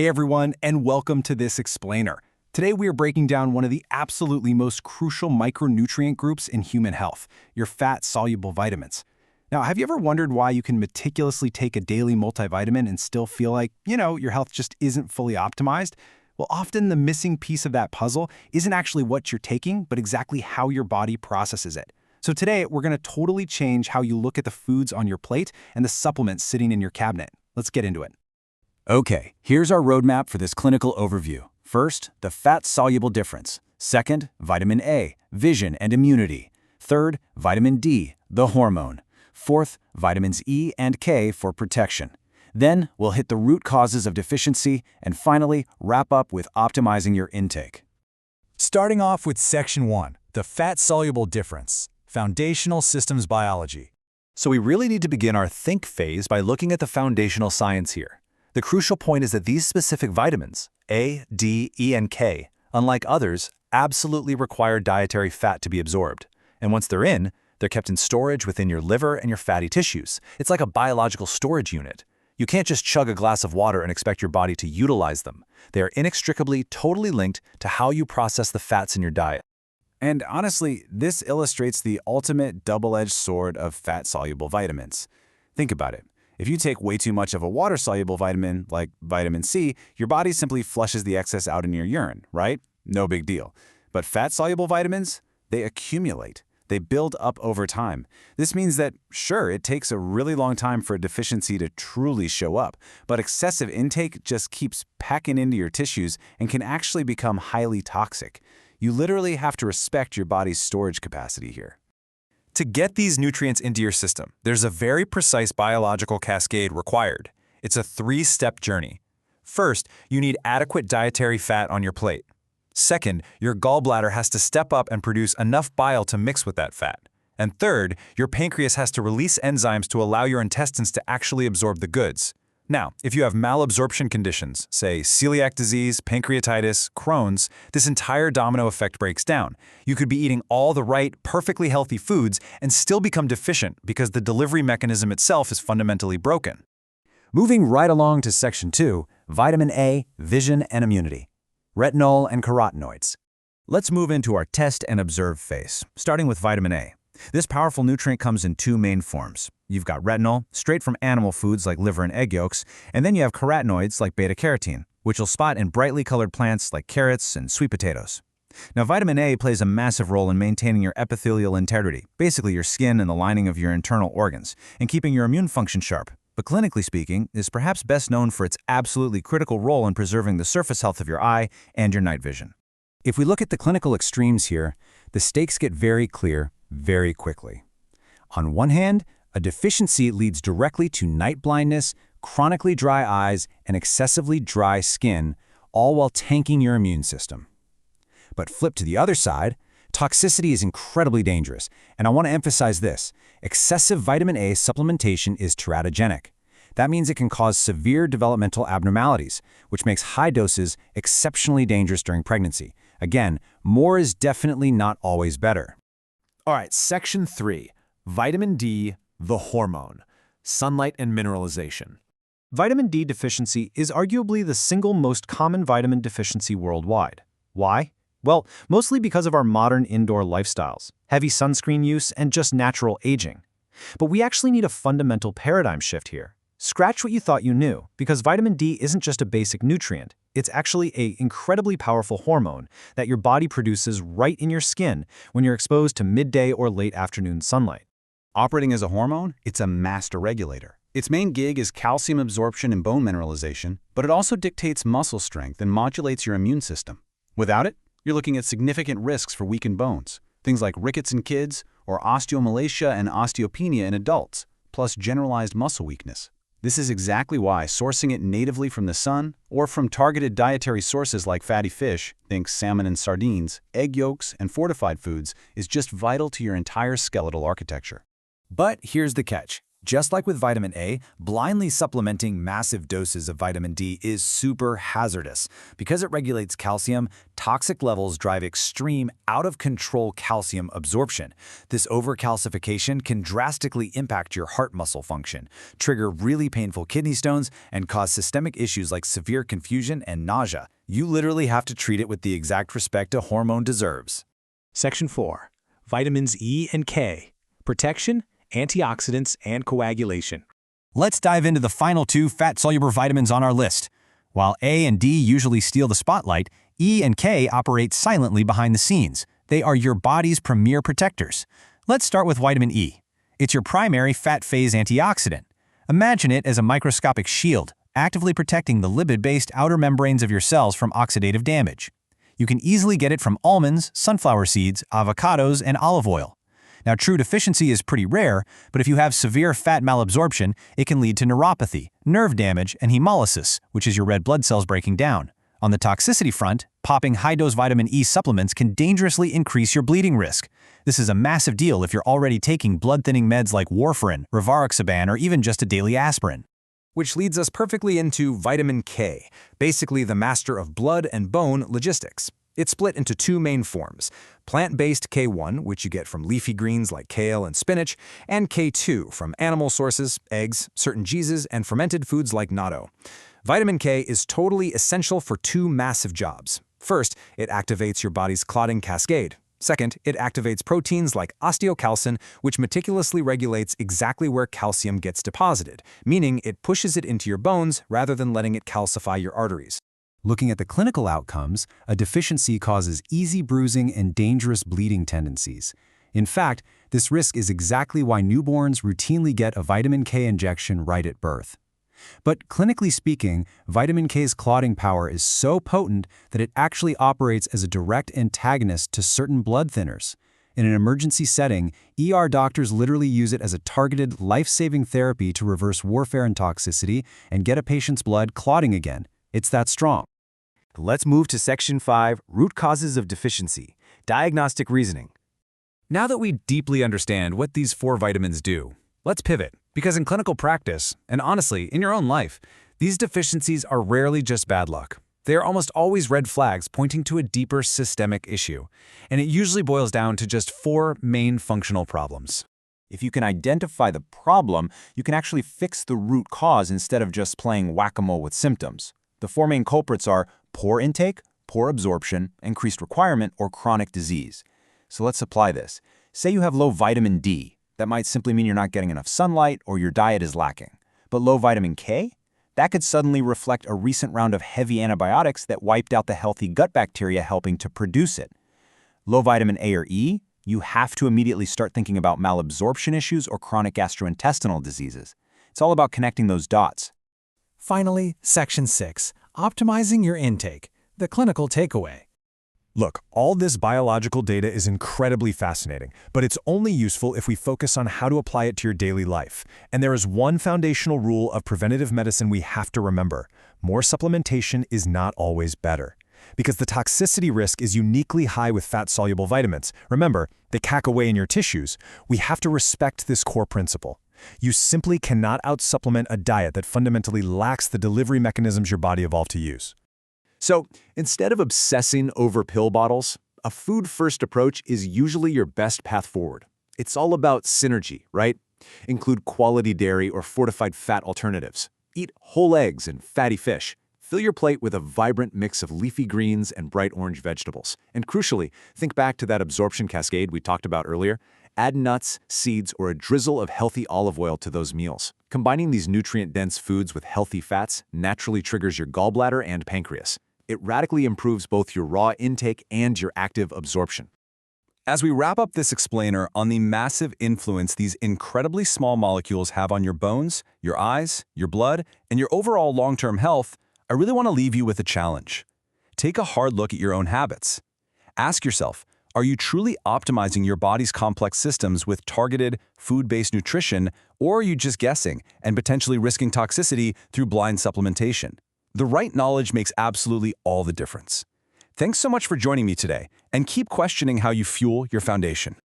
Hey everyone, and welcome to this explainer. Today we are breaking down one of the absolutely most crucial micronutrient groups in human health, your fat-soluble vitamins. Now, have you ever wondered why you can meticulously take a daily multivitamin and still feel like, your health just isn't fully optimized? Well, often the missing piece of that puzzle isn't actually what you're taking, but exactly how your body processes it. So today, we're going to totally change how you look at the foods on your plate and the supplements sitting in your cabinet. Let's get into it. Okay, here's our roadmap for this clinical overview. First, the fat-soluble difference. Second, vitamin A, vision and immunity. Third, vitamin D, the hormone. Fourth, vitamins E and K for protection. Then, we'll hit the root causes of deficiency and finally wrap up with optimizing your intake. Starting off with Section 1, the fat-soluble difference, foundational systems biology. So we really need to begin our think phase by looking at the foundational science here. The crucial point is that these specific vitamins, A, D, E, and K, unlike others, absolutely require dietary fat to be absorbed. And once they're in, they're kept in storage within your liver and your fatty tissues. It's like a biological storage unit. You can't just chug a glass of water and expect your body to utilize them. They are inextricably, totally linked to how you process the fats in your diet. And honestly, this illustrates the ultimate double-edged sword of fat-soluble vitamins. Think about it. If you take way too much of a water-soluble vitamin, like vitamin C, your body simply flushes the excess out in your urine, right? No big deal. But fat-soluble vitamins, they accumulate. They build up over time. This means that, sure, it takes a really long time for a deficiency to truly show up, but excessive intake just keeps packing into your tissues and can actually become highly toxic. You literally have to respect your body's storage capacity here. To get these nutrients into your system, there's a very precise biological cascade required. It's a three-step journey. First, you need adequate dietary fat on your plate. Second, your gallbladder has to step up and produce enough bile to mix with that fat. And third, your pancreas has to release enzymes to allow your intestines to actually absorb the goods. Now, if you have malabsorption conditions, say celiac disease, pancreatitis, Crohn's, this entire domino effect breaks down. You could be eating all the right, perfectly healthy foods and still become deficient because the delivery mechanism itself is fundamentally broken. Moving right along to Section 2, vitamin A, vision and immunity. Retinol and carotenoids. Let's move into our test and observe phase, starting with vitamin A. This powerful nutrient comes in two main forms. You've got retinol, straight from animal foods like liver and egg yolks, and then you have carotenoids like beta-carotene, which you'll spot in brightly colored plants like carrots and sweet potatoes. Now, vitamin A plays a massive role in maintaining your epithelial integrity, basically your skin and the lining of your internal organs, and keeping your immune function sharp. But clinically speaking, is perhaps best known for its absolutely critical role in preserving the surface health of your eye and your night vision. If we look at the clinical extremes here, the stakes get very clear very quickly. On one hand, a deficiency leads directly to night blindness, chronically dry eyes, and excessively dry skin, all while tanking your immune system. But flip to the other side, toxicity is incredibly dangerous, and I want to emphasize this. Excessive vitamin A supplementation is teratogenic. That means it can cause severe developmental abnormalities, which makes high doses exceptionally dangerous during pregnancy. Again, more is definitely not always better. All right, Section 3, vitamin D, the hormone, sunlight and mineralization. Vitamin D deficiency is arguably the single most common vitamin deficiency worldwide. Why? Well, mostly because of our modern indoor lifestyles, heavy sunscreen use, and just natural aging. But we actually need a fundamental paradigm shift here. Scratch what you thought you knew, because vitamin D isn't just a basic nutrient. It's actually an incredibly powerful hormone that your body produces right in your skin when you're exposed to midday or late afternoon sunlight. Operating as a hormone, it's a master regulator. Its main gig is calcium absorption and bone mineralization, but it also dictates muscle strength and modulates your immune system. Without it, you're looking at significant risks for weakened bones, things like rickets in kids or osteomalacia and osteopenia in adults, plus generalized muscle weakness. This is exactly why sourcing it natively from the sun or from targeted dietary sources like fatty fish, think salmon and sardines, egg yolks, and fortified foods, is just vital to your entire skeletal architecture. But here's the catch. Just like with vitamin A, blindly supplementing massive doses of vitamin D is super hazardous. Because it regulates calcium, toxic levels drive extreme, out-of-control calcium absorption. This overcalcification can drastically impact your heart muscle function, trigger really painful kidney stones, and cause systemic issues like severe confusion and nausea. You literally have to treat it with the exact respect a hormone deserves. Section 4. Vitamins E and K. Protection, antioxidants, and coagulation. Let's dive into the final two fat-soluble vitamins on our list. While A and D usually steal the spotlight, E and K operate silently behind the scenes. They are your body's premier protectors. Let's start with vitamin E. It's your primary fat phase antioxidant. Imagine it as a microscopic shield, actively protecting the lipid-based outer membranes of your cells from oxidative damage. You can easily get it from almonds, sunflower seeds, avocados, and olive oil. Now, true deficiency is pretty rare, but if you have severe fat malabsorption, it can lead to neuropathy, nerve damage, and hemolysis, which is your red blood cells breaking down. On the toxicity front, popping high-dose vitamin E supplements can dangerously increase your bleeding risk. This is a massive deal if you're already taking blood-thinning meds like warfarin, rivaroxaban, or even just a daily aspirin. Which leads us perfectly into vitamin K, basically the master of blood and bone logistics. It's split into two main forms, plant-based K1, which you get from leafy greens like kale and spinach, and K2 from animal sources, eggs, certain cheeses, and fermented foods like natto. Vitamin K is totally essential for two massive jobs. First, it activates your body's clotting cascade. Second, it activates proteins like osteocalcin, which meticulously regulates exactly where calcium gets deposited, meaning it pushes it into your bones rather than letting it calcify your arteries. Looking at the clinical outcomes, a deficiency causes easy bruising and dangerous bleeding tendencies. In fact, this risk is exactly why newborns routinely get a vitamin K injection right at birth. But clinically speaking, vitamin K's clotting power is so potent that it actually operates as a direct antagonist to certain blood thinners. In an emergency setting, ER doctors literally use it as a targeted, life-saving therapy to reverse warfarin toxicity and get a patient's blood clotting again. It's that strong. Let's move to Section 5, Root Causes of Deficiency, Diagnostic Reasoning. Now that we deeply understand what these four vitamins do, let's pivot, because in clinical practice, and honestly, in your own life, these deficiencies are rarely just bad luck. They are almost always red flags pointing to a deeper systemic issue, and it usually boils down to just four main functional problems. If you can identify the problem, you can actually fix the root cause instead of just playing whack-a-mole with symptoms. The four main culprits are poor intake, poor absorption, increased requirement, or chronic disease. So let's apply this. Say you have low vitamin D. That might simply mean you're not getting enough sunlight or your diet is lacking. But low vitamin K? That could suddenly reflect a recent round of heavy antibiotics that wiped out the healthy gut bacteria helping to produce it. Low vitamin A or E? You have to immediately start thinking about malabsorption issues or chronic gastrointestinal diseases. It's all about connecting those dots. Finally, Section 6. Optimizing your intake. The clinical takeaway. Look, all this biological data is incredibly fascinating, but it's only useful if we focus on how to apply it to your daily life. And there is one foundational rule of preventative medicine we have to remember. More supplementation is not always better. Because the toxicity risk is uniquely high with fat-soluble vitamins. Remember, they cack away in your tissues. We have to respect this core principle. You simply cannot out-supplement a diet that fundamentally lacks the delivery mechanisms your body evolved to use. So, instead of obsessing over pill bottles, a food-first approach is usually your best path forward. It's all about synergy, right? Include quality dairy or fortified fat alternatives. Eat whole eggs and fatty fish. Fill your plate with a vibrant mix of leafy greens and bright orange vegetables. And crucially, think back to that absorption cascade we talked about earlier. Add nuts, seeds, or a drizzle of healthy olive oil to those meals. Combining these nutrient-dense foods with healthy fats naturally triggers your gallbladder and pancreas. It radically improves both your raw intake and your active absorption. As we wrap up this explainer on the massive influence these incredibly small molecules have on your bones, your eyes, your blood, and your overall long-term health, I really want to leave you with a challenge. Take a hard look at your own habits. Ask yourself, are you truly optimizing your body's complex systems with targeted, food-based nutrition, or are you just guessing and potentially risking toxicity through blind supplementation? The right knowledge makes absolutely all the difference. Thanks so much for joining me today, and keep questioning how you fuel your foundation.